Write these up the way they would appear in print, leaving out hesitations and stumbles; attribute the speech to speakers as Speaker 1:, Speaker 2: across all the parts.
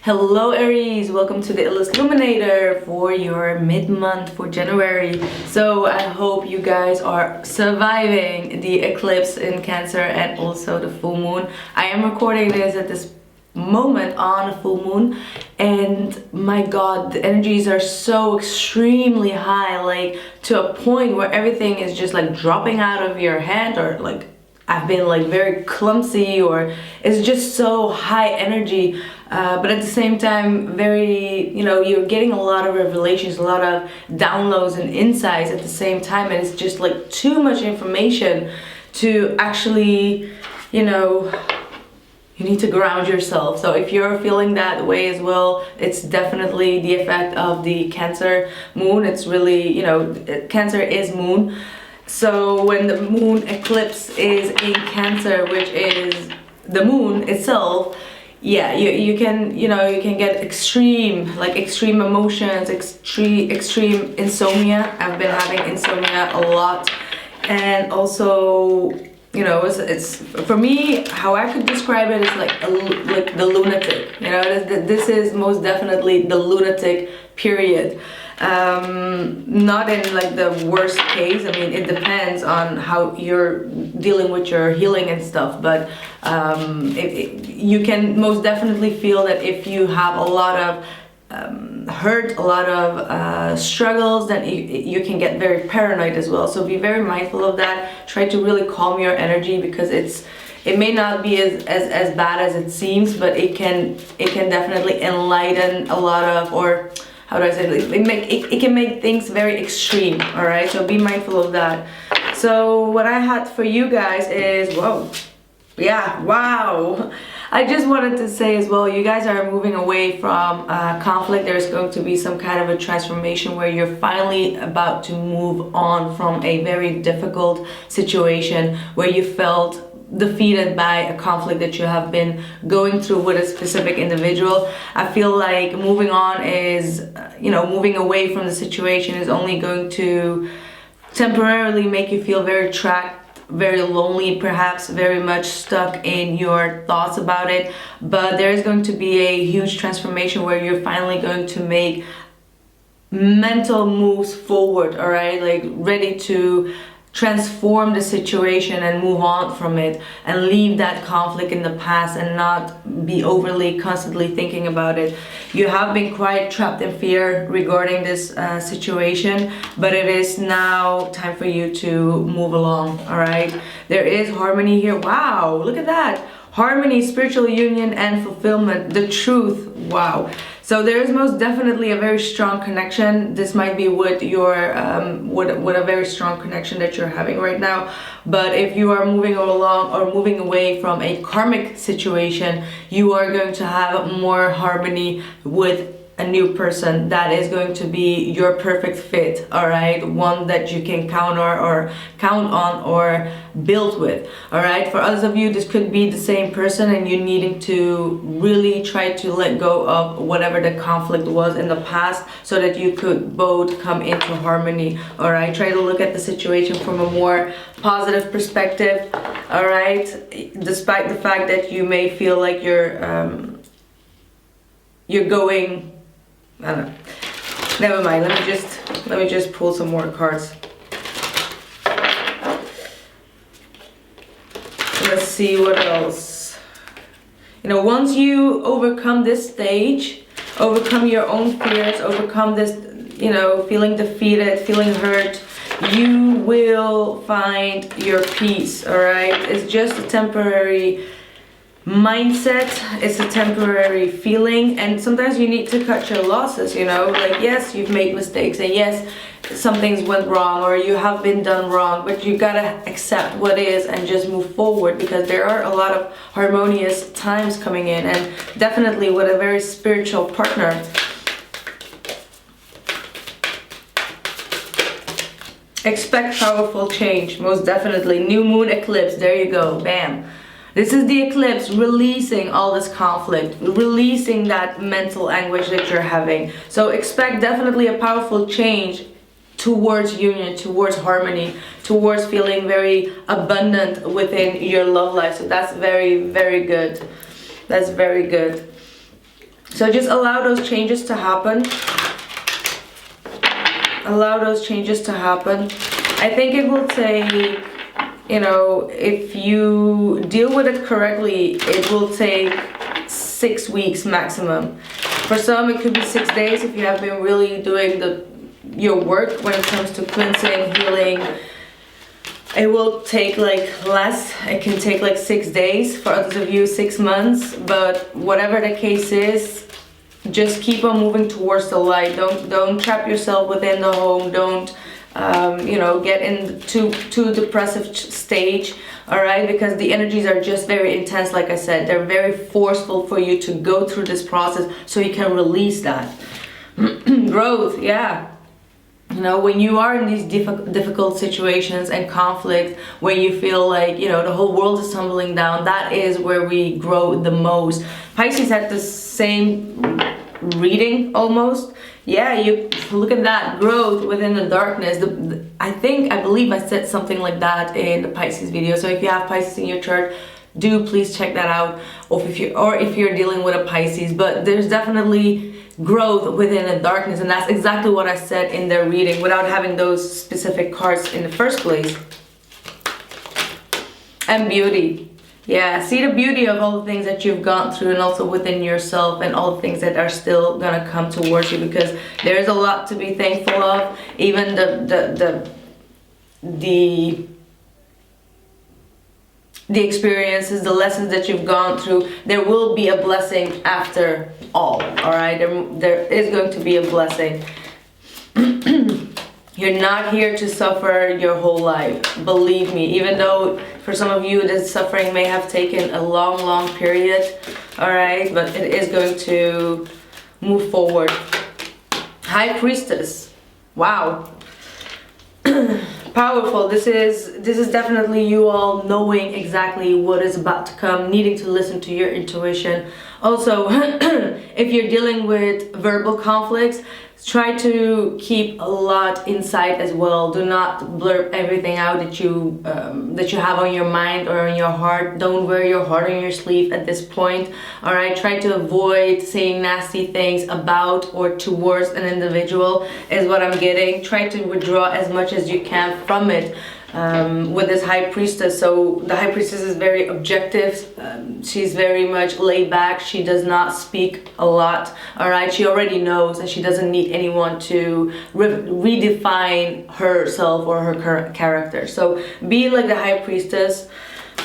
Speaker 1: Hello Aries, welcome to the illest illuminator for your mid-month for January. So I hope you guys are surviving the eclipse in Cancer and also the full moon. I am recording this at this moment on a full moon, and my god, the energies are so extremely high, like to a point where everything is just like dropping out of your hand, or like I've been like very clumsy, or it's just so high energy, but at the same time very, you know, you're getting a lot of revelations, a lot of downloads and insights at the same time, and it's just like too much information to actually, you know, you need to ground yourself. So if you're feeling that way as well, it's definitely the effect of the Cancer moon. It's really, you know, Cancer is moon. So when the moon eclipse is in Cancer, which is the moon itself, yeah, you can, you know, you can get extreme emotions, extreme insomnia. I've been having insomnia a lot, and also, you know, it's for me, how I could describe it is like the lunatic. You know, this is most definitely the lunatic period. Not in like the worst case. I mean, it depends on how you're dealing with your healing and stuff, but you can most definitely feel that if you have a lot of hurt, a lot of struggles, then you can get very paranoid as well. So be very mindful of that. Try to really calm your energy, because it may not be as bad as it seems, but it can definitely enlighten a lot of, or how do I say it? It can make things very extreme. All right, so be mindful of that. So what I had for you guys is, whoa, yeah, wow. I just wanted to say as well, you guys are moving away from conflict. There's going to be some kind of a transformation where you're finally about to move on from a very difficult situation where you felt defeated by a conflict that you have been going through with a specific individual. I feel like moving on is, you know, moving away from the situation is only going to temporarily make you feel very trapped, very lonely, perhaps very much stuck in your thoughts about it. But there is going to be a huge transformation where you're finally going to make mental moves forward, all right, like ready to transform the situation and move on from it and leave that conflict in the past and not be overly constantly thinking about it. You have been quite trapped in fear regarding this situation, but it is now time for you to move along. All right, there is harmony here. Wow, look at that. Harmony, spiritual union, and fulfillment, the truth. Wow. So there is most definitely a very strong connection. This might be with your with a very strong connection that you're having right now. But if you are moving along or moving away from a karmic situation, you are going to have more harmony with a new person that is going to be your perfect fit. All right, one that you can count on or build with. All right, for others of you, this could be the same person and you needing to really try to let go of whatever the conflict was in the past so that you could both come into harmony. All right, try to look at the situation from a more positive perspective. All right, despite the fact that you may feel like you're going, I don't know. Never mind. Let me just pull some more cards. Let's see what else. You know, once you overcome this stage, overcome your own fears, overcome this, you know, feeling defeated, feeling hurt, you will find your peace. All right, it's just a temporary mindset, it's a temporary feeling, and sometimes you need to cut your losses, you know, like yes, you've made mistakes, and yes, some things went wrong or you have been done wrong, but you gotta accept what is and just move forward, because there are a lot of harmonious times coming in, and definitely with a very spiritual partner. Expect powerful change, most definitely. New moon eclipse, there you go, bam. This is the eclipse releasing all this conflict, releasing that mental anguish that you're having. So expect definitely a powerful change towards union, towards harmony, towards feeling very abundant within your love life. So that's very, very good. That's very good. So just allow those changes to happen. Allow those changes to happen. I think it will take, you know, if you deal with it correctly, it will take 6 weeks maximum. For some, it could be 6 days if you have been really doing your work when it comes to cleansing, healing. It will take like less. It can take like 6 days. For others of you, 6 months. But whatever the case is, just keep on moving towards the light. Don't trap yourself within the home. Don't you know, get into too depressive stage. All right, because the energies are just very intense. Like I said, they're very forceful for you to go through this process so you can release that. Growth, yeah. You know, when you are in these difficult situations and conflict, when you feel like, you know, the whole world is tumbling down, that is where we grow the most. Pisces had the same reading almost. Yeah, you look at that growth within the darkness. I believe I said something like that in the Pisces video. So if you have Pisces in your chart, do please check that out. Or if you're dealing with a Pisces, but there's definitely growth within the darkness, and that's exactly what I said in their reading without having those specific cards in the first place. And beauty. Yeah, see the beauty of all the things that you've gone through, and also within yourself, and all the things that are still gonna come towards you, because there's a lot to be thankful of. Even the experiences, the lessons that you've gone through, there will be a blessing after all right? There is going to be a blessing. You're not here to suffer your whole life, believe me, even though for some of you this suffering may have taken a long period, all right, but it is going to move forward. High Priestess, wow. Powerful. This is definitely you all knowing exactly what is about to come, needing to listen to your intuition. Also, if you're dealing with verbal conflicts, try to keep a lot inside as well. Do not blurb everything out that you have on your mind or on your heart. Don't wear your heart on your sleeve at this point. All right, try to avoid saying nasty things about or towards an individual is what I'm getting. Try to withdraw as much as you can from it. With this High Priestess, so the High Priestess is very objective. She's very much laid back. She does not speak a lot. All right, she already knows, and she doesn't need anyone to redefine herself or her character. So be like the High Priestess.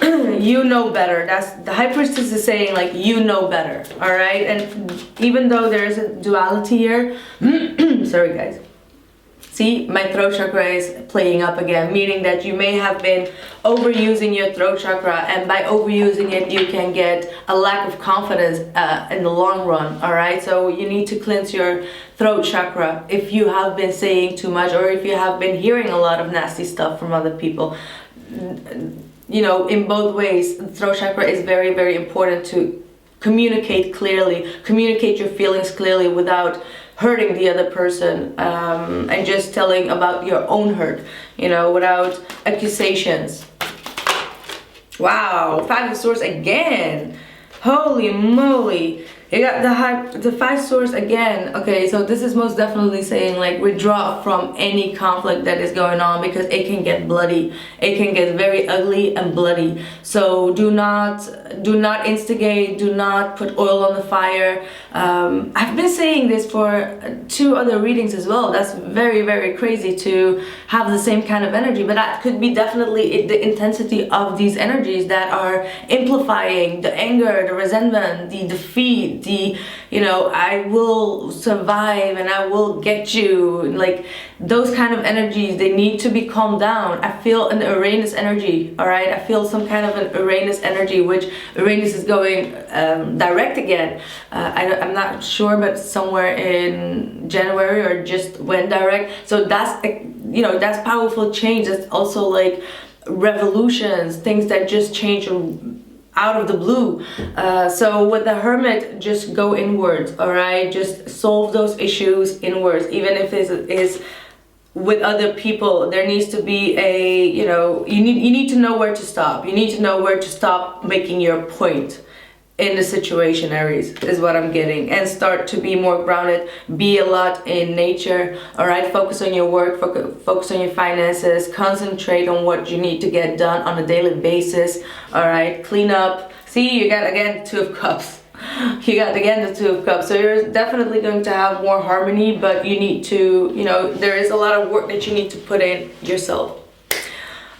Speaker 1: You know better. That's the High Priestess is saying, like, you know better. All right, and even though there is a duality here, sorry guys. See, my throat chakra is playing up again, meaning that you may have been overusing your throat chakra, and by overusing it, you can get a lack of confidence in the long run, all right? So you need to cleanse your throat chakra if you have been saying too much, or if you have been hearing a lot of nasty stuff from other people. You know, in both ways, the throat chakra is very important to communicate clearly, communicate your feelings clearly without hurting the other person, and just telling about your own hurt, you know, without accusations. Wow, 5 of Swords again. Holy moly. You got the 5 Swords again. Okay, so this is most definitely saying, like, withdraw from any conflict that is going on, because it can get bloody. It can get very ugly and bloody. So do not instigate. Do not put oil on the fire. I've been saying this for 2 other readings as well. That's very crazy to have the same kind of energy, but that could be definitely the intensity of these energies that are amplifying the anger, the resentment, the defeat, the, you know, I will survive and I will get you, like those kind of energies. They need to be calmed down. I feel an Uranus energy, all right? I feel some kind of an Uranus energy, which Uranus is going direct again. I'm not sure, but somewhere in January, or just went direct. So that's, you know, that's powerful change. That's also like revolutions, things that just change out of the blue. So with the Hermit, just go inwards, all right? Just solve those issues inwards, even if it is with other people. There needs to be a, you know, you need to know where to stop. You need to know where to stop making your point. in the situation, Aries, is what I'm getting. And start to be more grounded, be a lot in nature. All right, focus on your work, focus on your finances, concentrate on what you need to get done on a daily basis. All right, clean up. See, you got again 2 of Cups. You got again the 2 of Cups. So you're definitely going to have more harmony, but you need to, you know, there is a lot of work that you need to put in yourself.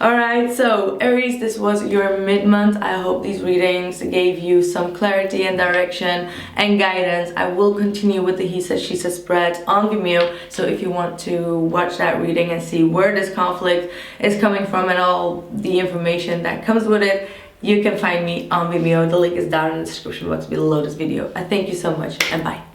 Speaker 1: Alright, so Aries, this was your mid-month. I hope these readings gave you some clarity and direction and guidance. I will continue with the He Said, She Said spread on Vimeo. So if you want to watch that reading and see where this conflict is coming from and all the information that comes with it, you can find me on Vimeo. The link is down in the description box below this video. I thank you so much and bye.